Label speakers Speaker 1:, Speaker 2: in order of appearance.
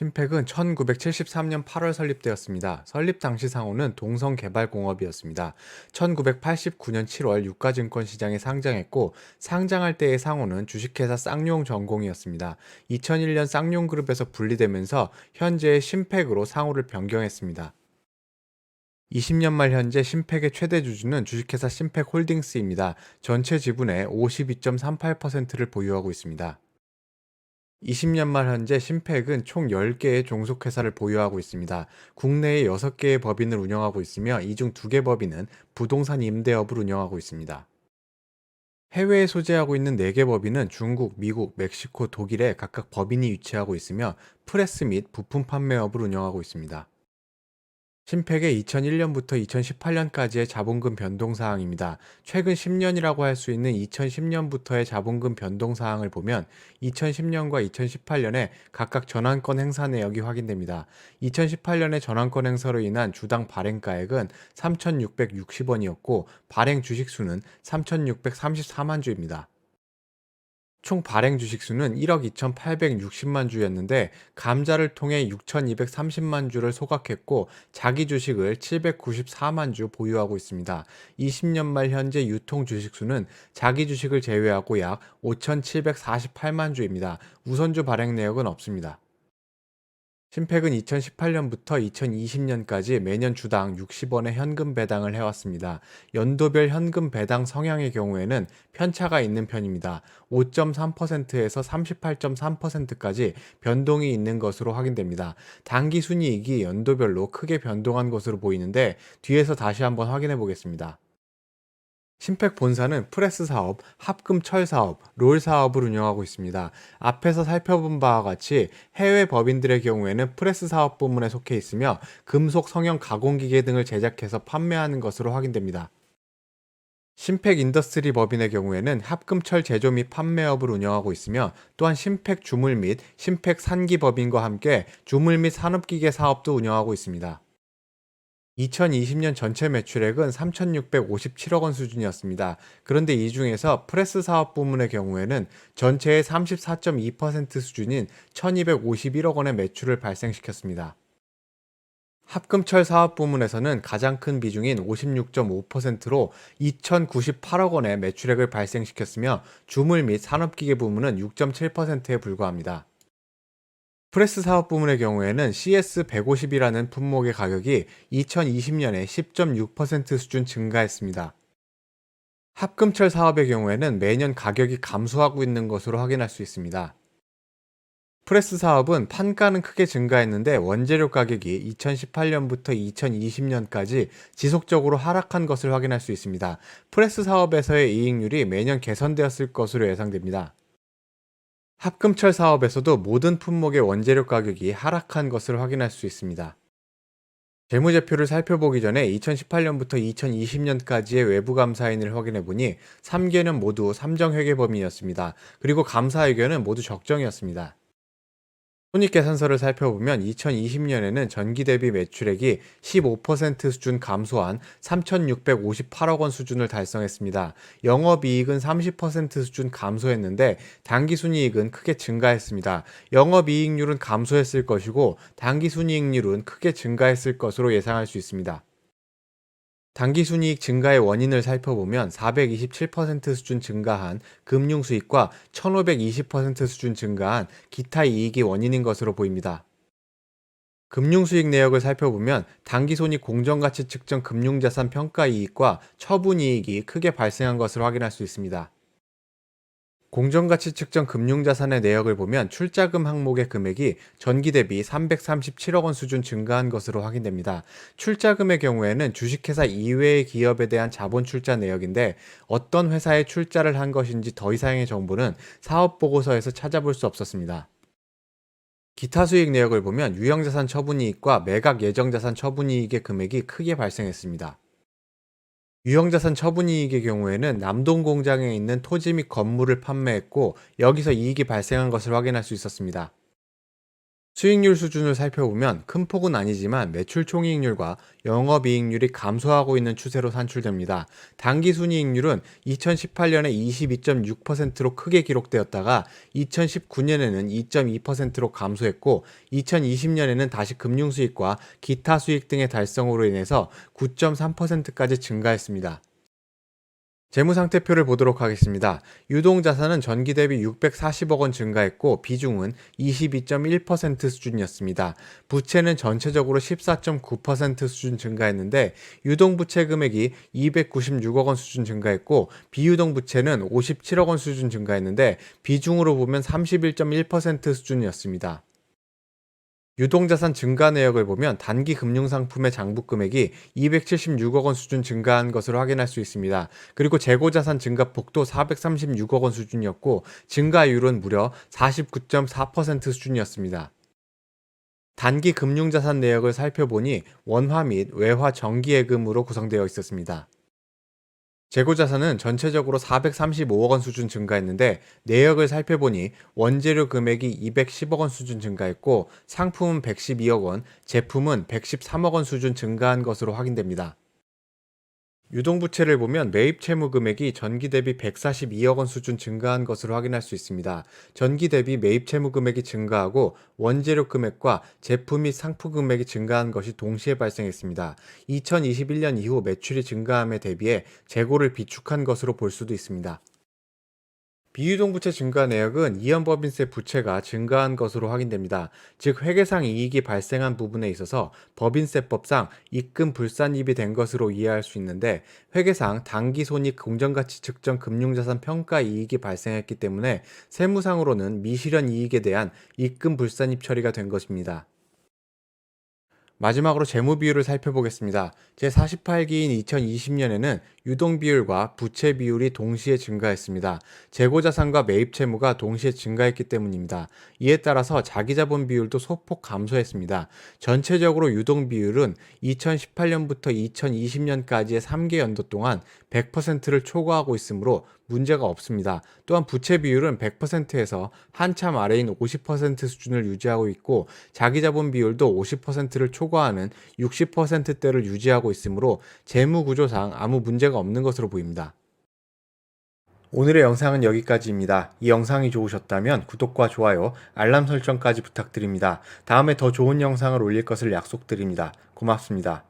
Speaker 1: 신팩은 1973년 8월 설립되었습니다. 설립 당시 상호는 동성개발공업이었습니다. 1989년 7월 유가증권 시장에 상장했고 상장할 때의 상호는 주식회사 쌍용전공이었습니다. 2001년 쌍용그룹에서 분리되면서 현재의 신팩으로 상호를 변경했습니다. 20년 말 현재 신팩의 최대 주주는 주식회사 신팩홀딩스입니다. 전체 지분의 52.38%를 보유하고 있습니다. 20년 말 현재 신팩은 총 10개의 종속회사를 보유하고 있습니다. 국내에 6개의 법인을 운영하고 있으며 이 중 2개 법인은 부동산 임대업을 운영하고 있습니다. 해외에 소재하고 있는 4개 법인은 중국, 미국, 멕시코, 독일에 각각 법인이 위치하고 있으며 프레스 및 부품 판매업을 운영하고 있습니다. 신팩의 2001년부터 2018년까지의 자본금 변동 사항입니다. 최근 10년이라고 할 수 있는 2010년부터의 자본금 변동 사항을 보면 2010년과 2018년에 각각 전환권 행사 내역이 확인됩니다. 2018년에 전환권 행사로 인한 주당 발행가액은 3,660원이었고 발행 주식수는 3,634만 주입니다. 총 발행 주식수는 1억 2,860만 주였는데 감자를 통해 6,230만 주를 소각했고 자기 주식을 794만 주 보유하고 있습니다. 20년 말 현재 유통 주식수는 자기 주식을 제외하고 약 5,748만 주입니다. 우선주 발행 내역은 없습니다. 신팩은 2018년부터 2020년까지 매년 주당 60원의 현금 배당을 해왔습니다. 연도별 현금 배당 성향의 경우에는 편차가 있는 편입니다. 5.3%에서 38.3%까지 변동이 있는 것으로 확인됩니다. 당기 순이익이 연도별로 크게 변동한 것으로 보이는데 뒤에서 다시 한번 확인해 보겠습니다. 신팩 본사는 프레스 사업, 합금 철 사업, 롤 사업을 운영하고 있습니다. 앞에서 살펴본 바와 같이 해외 법인들의 경우에는 프레스 사업 부문에 속해 있으며 금속 성형 가공기계 등을 제작해서 판매하는 것으로 확인됩니다. 신팩 인더스트리 법인의 경우에는 합금철 제조 및 판매업을 운영하고 있으며 또한 신팩 주물 및 신팩 산기 법인과 함께 주물 및 산업기계 사업도 운영하고 있습니다. 2020년 전체 매출액은 3,657억 원 수준이었습니다. 그런데 이 중에서 프레스 사업 부문의 경우에는 전체의 34.2% 수준인 1,251억 원의 매출을 발생시켰습니다. 합금철 사업 부문에서는 가장 큰 비중인 56.5%로 2,098억 원의 매출액을 발생시켰으며 주물 및 산업기계 부문은 6.7%에 불과합니다. 프레스 사업 부문의 경우에는 CS150이라는 품목의 가격이 2020년에 10.6% 수준 증가했습니다. 합금철 사업의 경우에는 매년 가격이 감소하고 있는 것으로 확인할 수 있습니다. 프레스 사업은 판가는 크게 증가했는데 원재료 가격이 2018년부터 2020년까지 지속적으로 하락한 것을 확인할 수 있습니다. 프레스 사업에서의 이익률이 매년 개선되었을 것으로 예상됩니다. 합금철 사업에서도 모든 품목의 원재료 가격이 하락한 것을 확인할 수 있습니다. 재무제표를 살펴보기 전에 2018년부터 2020년까지의 외부 감사인을 확인해 보니 3개는 모두 삼정회계 범위였습니다. 그리고 감사 의견은 모두 적정이었습니다. 손익계산서를 살펴보면 2020년에는 전기 대비 매출액이 15% 수준 감소한 3,658억 원 수준을 달성했습니다. 영업이익은 30% 수준 감소했는데 당기순이익은 크게 증가했습니다. 영업이익률은 감소했을 것이고 당기순이익률은 크게 증가했을 것으로 예상할 수 있습니다. 당기순이익 증가의 원인을 살펴보면 427% 수준 증가한 금융수익과 1520% 수준 증가한 기타 이익이 원인인 것으로 보입니다. 금융수익 내역을 살펴보면 당기손익 공정가치 측정 금융자산 평가이익과 처분이익이 크게 발생한 것을 확인할 수 있습니다. 공정가치 측정 금융자산의 내역을 보면 출자금 항목의 금액이 전기 대비 337억 원 수준 증가한 것으로 확인됩니다. 출자금의 경우에는 주식회사 이외의 기업에 대한 자본 출자 내역인데 어떤 회사에 출자를 한 것인지 더 이상의 정보는 사업보고서에서 찾아볼 수 없었습니다. 기타 수익 내역을 보면 유형자산 처분이익과 매각 예정자산 처분이익의 금액이 크게 발생했습니다. 유형자산 처분이익의 경우에는 남동 공장에 있는 토지 및 건물을 판매했고 여기서 이익이 발생한 것을 확인할 수 있었습니다. 수익률 수준을 살펴보면 큰 폭은 아니지만 매출 총이익률과 영업이익률이 감소하고 있는 추세로 산출됩니다. 단기 순이익률은 2018년에 22.6%로 크게 기록되었다가 2019년에는 2.2%로 감소했고 2020년에는 다시 금융수익과 기타 수익 등의 달성으로 인해서 9.3%까지 증가했습니다. 재무상태표를 보도록 하겠습니다. 유동자산은 전기 대비 640억 원 증가했고 비중은 22.1% 수준이었습니다. 부채는 전체적으로 14.9% 수준 증가했는데 유동부채 금액이 296억 원 수준 증가했고 비유동 부채는 57억 원 수준 증가했는데 비중으로 보면 31.1% 수준이었습니다. 유동자산 증가 내역을 보면 단기 금융상품의 장부 금액이 276억 원 수준 증가한 것을 확인할 수 있습니다. 그리고 재고자산 증가폭도 436억 원 수준이었고 증가율은 무려 49.4% 수준이었습니다. 단기 금융자산 내역을 살펴보니 원화 및 외화 정기예금으로 구성되어 있었습니다. 재고자산은 전체적으로 435억 원 수준 증가했는데 내역을 살펴보니 원재료 금액이 210억 원 수준 증가했고 상품은 112억 원, 제품은 113억 원 수준 증가한 것으로 확인됩니다. 유동부채를 보면 매입 채무 금액이 전기 대비 142억 원 수준 증가한 것으로 확인할 수 있습니다. 전기 대비 매입 채무 금액이 증가하고 원재료 금액과 제품 및 상품 금액이 증가한 것이 동시에 발생했습니다. 2021년 이후 매출이 증가함에 대비해 재고를 비축한 것으로 볼 수도 있습니다. 비유동부채 증가 내역은 이연법인세 부채가 증가한 것으로 확인됩니다. 즉 회계상 이익이 발생한 부분에 있어서 법인세법상 입금 불산입이 된 것으로 이해할 수 있는데 회계상 당기손익 공정가치 측정 금융자산 평가 이익이 발생했기 때문에 세무상으로는 미실현 이익에 대한 입금 불산입 처리가 된 것입니다. 마지막으로 재무 비율을 살펴보겠습니다. 제48기인 2020년에는 유동 비율과 부채 비율이 동시에 증가했습니다. 재고자산과 매입 채무가 동시에 증가했기 때문입니다. 이에 따라서 자기자본 비율도 소폭 감소했습니다. 전체적으로 유동 비율은 2018년부터 2020년까지의 3개 연도 동안 100%를 초과하고 있으므로 문제가 없습니다. 또한 부채 비율은 100%에서 한참 아래인 50% 수준을 유지하고 있고 자기자본 비율도 50%를 초과하는 60%대를 유지하고 있으므로 재무 구조상 아무 문제가 없는 것으로 보입니다. 오늘의 영상은 여기까지입니다. 이 영상이 좋으셨다면 구독과 좋아요, 알람 설정까지 부탁드립니다. 다음에 더 좋은 영상을 올릴 것을 약속드립니다. 고맙습니다.